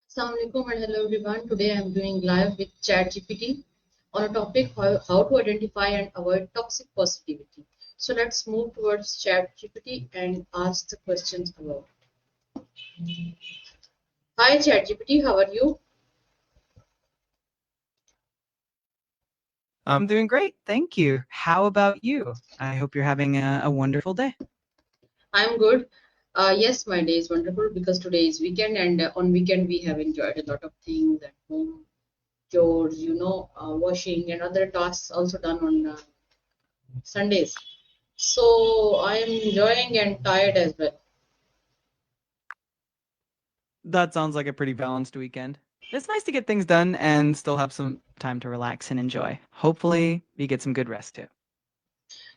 Assalamualaikum and hello everyone. Today I'm doing live with ChatGPT on a topic how to identify and avoid toxic positivity. So let's move towards ChatGPT and ask the questions about. Hi ChatGPT, how are you? I'm doing great. Thank you. How about you? I hope you're having a wonderful day. I'm good. Yes, my day is wonderful because today is weekend and on weekend we have enjoyed a lot of things at home, chores, washing and other tasks also done on Sundays. So I am enjoying and tired as well. That sounds like a pretty balanced weekend. It's nice to get things done and still have some time to relax and enjoy. Hopefully, you get some good rest too.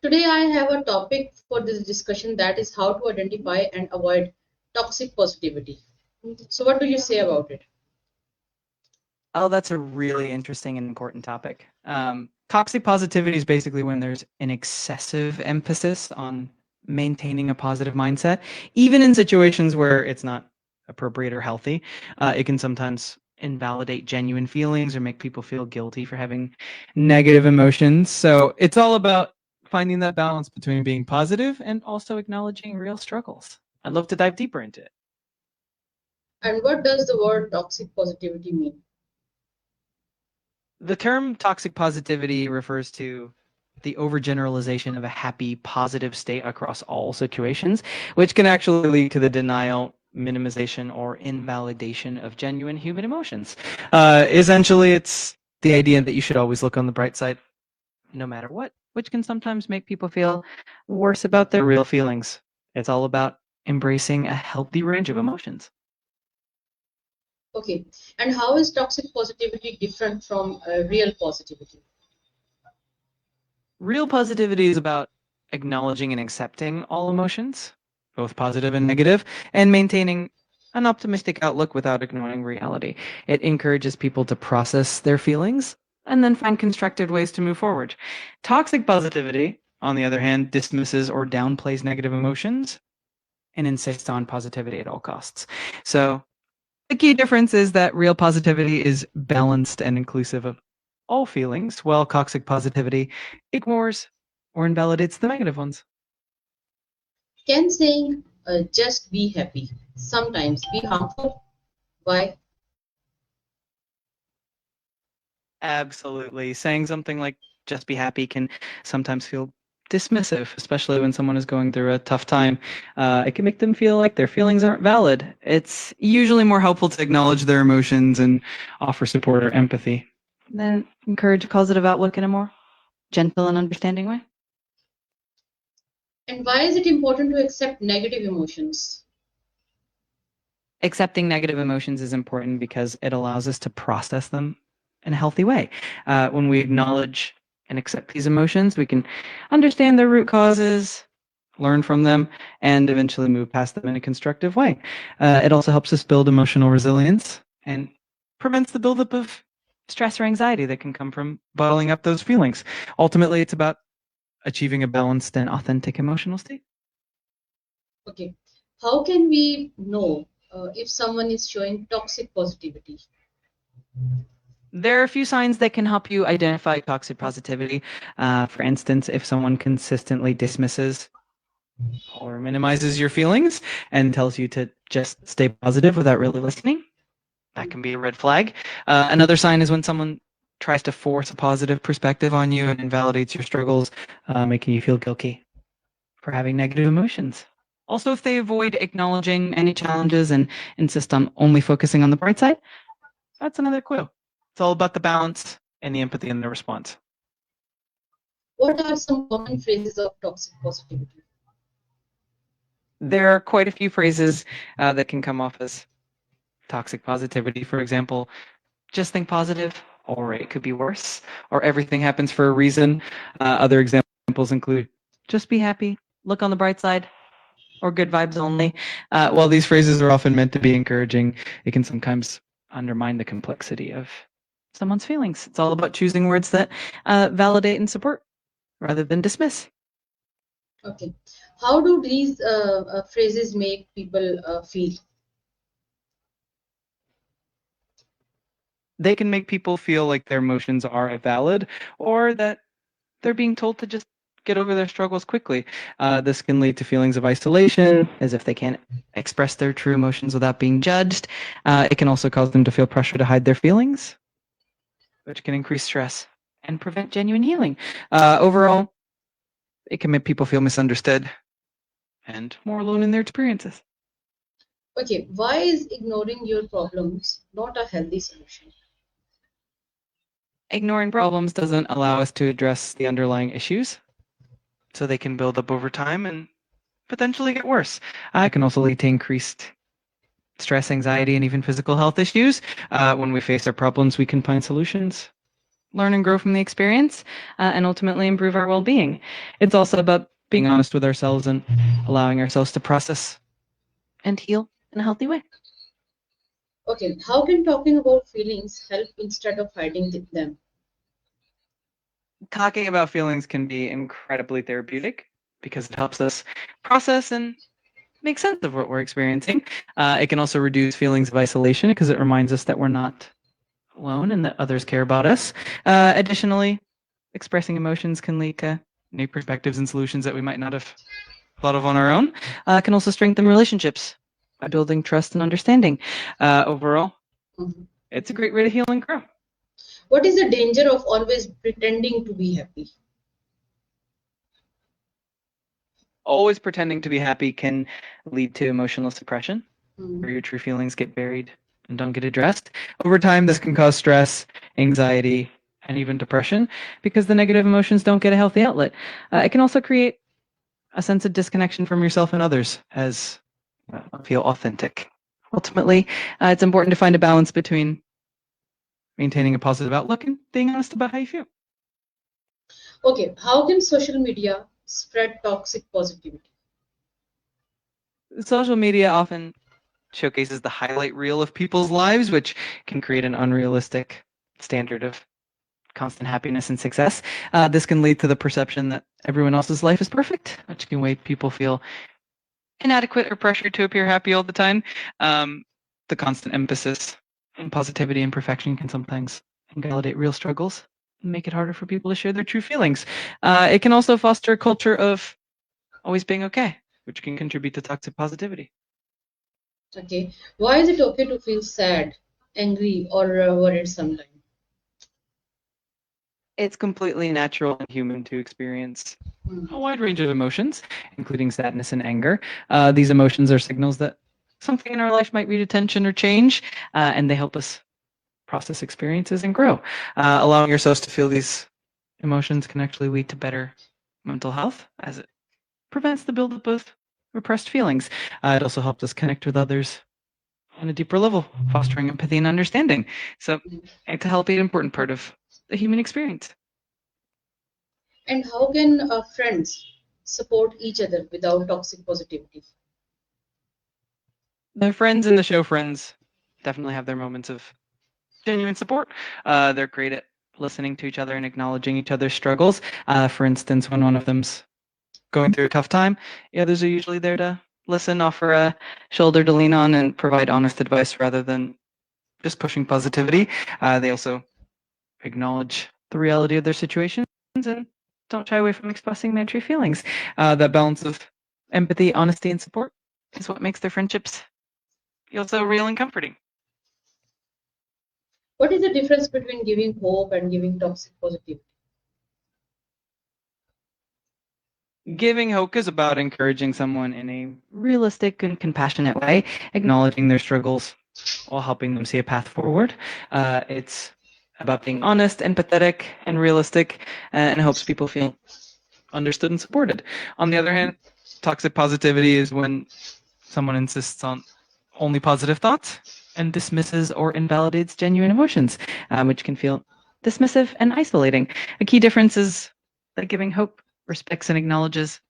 Today, I have a topic for this discussion that is how to identify and avoid toxic positivity. So, what do you say about it? Oh, that's a really interesting and important topic. Toxic positivity is basically when there's an excessive emphasis on maintaining a positive mindset, even in situations where it's not appropriate or healthy. It can sometimes invalidate genuine feelings or make people feel guilty for having negative emotions. So it's all about finding that balance between being positive and also acknowledging real struggles. I'd love to dive deeper into it. And what does the word toxic positivity mean? The term toxic positivity refers to the overgeneralization of a happy, positive state across all situations, which can actually lead to the denial, minimization, or invalidation of genuine human emotions. Essentially, it's the idea that you should always look on the bright side no matter what, which can sometimes make people feel worse about their real feelings. It's all about embracing a healthy range of emotions. Okay, and how is toxic positivity different from real positivity? Real positivity is about acknowledging and accepting all emotions, both positive and negative, and maintaining an optimistic outlook without ignoring reality. It encourages people to process their feelings and then find constructive ways to move forward. Toxic positivity, on the other hand, dismisses or downplays negative emotions and insists on positivity at all costs. So the key difference is that real positivity is balanced and inclusive of all feelings, while toxic positivity ignores or invalidates the negative ones. Can saying just be happy sometimes be harmful? Why? Absolutely. Saying something like just be happy can sometimes feel dismissive, especially when someone is going through a tough time. It can make them feel like their feelings aren't valid. It's usually more helpful to acknowledge their emotions and offer support or empathy. Then encourage a positive outlook in a more gentle and understanding way. And why is it important to accept negative emotions? Accepting negative emotions is important because it allows us to process them in a healthy way. When we acknowledge and accept these emotions, we can understand their root causes, learn from them, and eventually move past them in a constructive way. It also helps us build emotional resilience and prevents the buildup of stress or anxiety that can come from bottling up those feelings. Ultimately, it's about achieving a balanced and authentic emotional state. Okay, how can we know if someone is showing toxic positivity? There are a few signs that can help you identify toxic positivity. For instance, if someone consistently dismisses or minimizes your feelings and tells you to just stay positive without really listening, that can be a red flag. Another sign is when someone tries to force a positive perspective on you and invalidates your struggles, making you feel guilty for having negative emotions. Also, if they avoid acknowledging any challenges and insist on only focusing on the bright side, that's another clue. It's all about the balance and the empathy in the response. What are some common phrases of toxic positivity? There are quite a few phrases that can come off as toxic positivity. For example, just think positive, or it could be worse, or everything happens for a reason. Other examples include just be happy, look on the bright side, or good vibes only. While these phrases are often meant to be encouraging, it can sometimes undermine the complexity of someone's feelings. It's all about choosing words that validate and support rather than dismiss. Okay. How do these phrases make people feel? they can make people feel like their emotions are valid or that they're being told to just get over their struggles quickly. This can lead to feelings of isolation, as if they can't express their true emotions without being judged. It can also cause them to feel pressure to hide their feelings, which can increase stress and prevent genuine healing. Overall, it can make people feel misunderstood and more alone in their experiences. Okay, why is ignoring your problems not a healthy solution? Ignoring problems doesn't allow us to address the underlying issues, so they can build up over time and potentially get worse. It can also lead to increased stress, anxiety, and even physical health issues. When we face our problems, we can find solutions, learn and grow from the experience, and ultimately improve our well being. It's also about being honest with ourselves and allowing ourselves to process and heal in a healthy way. Okay, how can talking about feelings help instead of hiding them? Talking about feelings can be incredibly therapeutic because it helps us process and make sense of what we're experiencing. It can also reduce feelings of isolation because it reminds us that we're not alone and that others care about us. Additionally, expressing emotions can lead to new perspectives and solutions that we might not have thought of on our own. Can also strengthen relationships by building trust and understanding. Overall, Mhm. it's a great way to heal and grow. What is the danger of always pretending to be happy? Always pretending to be happy can lead to emotional suppression, Mm. where your true feelings get buried and don't get addressed. Over time, this can cause stress, anxiety, and even depression because the negative emotions don't get a healthy outlet. It can also create a sense of disconnection from yourself and others as feel authentic. Ultimately, it's important to find a balance between maintaining a positive outlook and being honest about how you feel. Okay, how can social media spread toxic positivity? Social media often showcases the highlight reel of people's lives, which can create an unrealistic standard of constant happiness and success. This can lead to the perception that everyone else's life is perfect, which can make people feel inadequate or pressured to appear happy all the time. The constant emphasis on positivity and perfection can sometimes invalidate real struggles and make it harder for people to share their true feelings. It can also foster a culture of always being okay, which can contribute to toxic positivity. Okay, why is it okay to feel sad, angry, or worried sometimes? It's completely natural and human to experience a Mm. wide range of emotions, including sadness and anger. These emotions are signals that something in our life might need attention or change, and they help us process experiences and grow. Allowing yourselves to feel these emotions can actually lead to better mental health as it prevents the buildup of repressed feelings. It also helps us connect with others on a deeper level, fostering empathy and understanding. So it's a healthy and important part of the human experience. And how can friends support each other without toxic positivity? The friends in the show Friends definitely have their moments of genuine support. They're great at listening to each other and acknowledging each other's struggles. For instance, when one of them's going through a tough time, the others are usually there to listen, offer a shoulder to lean on, and provide honest advice rather than just pushing positivity. They also acknowledge the reality of their situations and don't shy away from expressing their true feelings. That balance of empathy, honesty, and support is what makes their friendships feel so real and comforting. What is the difference between giving hope and giving toxic positivity? Giving hope is about encouraging someone in a realistic and compassionate way, acknowledging their struggles while helping them see a path forward. It's about being honest, empathetic, and realistic, and helps people feel understood and supported. On the other hand, toxic positivity is when someone insists on only positive thoughts and dismisses or invalidates genuine emotions, which can feel dismissive and isolating. A key difference is that giving hope respects and acknowledges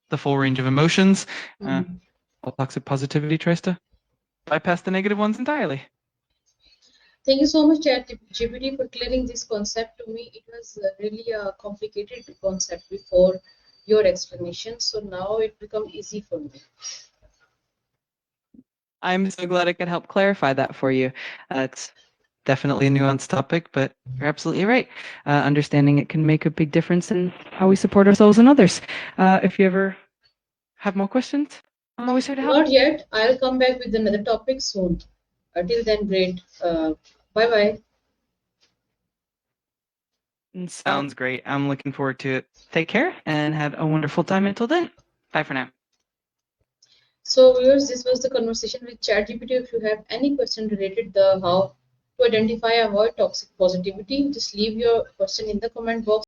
the full range of emotions, uh, Mhm. while toxic positivity tries to bypass the negative ones entirely. Thank you so much, ChatGPT, for clearing this concept to me. It was really a complicated concept before your explanation, so now it become easy for me. I'm so glad I could help clarify that for you. It's definitely a nuanced topic, but you're absolutely right. Understanding it can make a big difference in how we support ourselves and others. If you ever have more questions, I'm always here to help. Not yet. I'll come back with another topic soon. Till then, great. Bye bye. Sounds great. I'm looking forward to it. Take care and have a wonderful time until then. Bye for now. So, viewers, this was the conversation with ChatGPT. If you have any question related the how to identify and avoid toxic positivity, just leave your question in the comment box.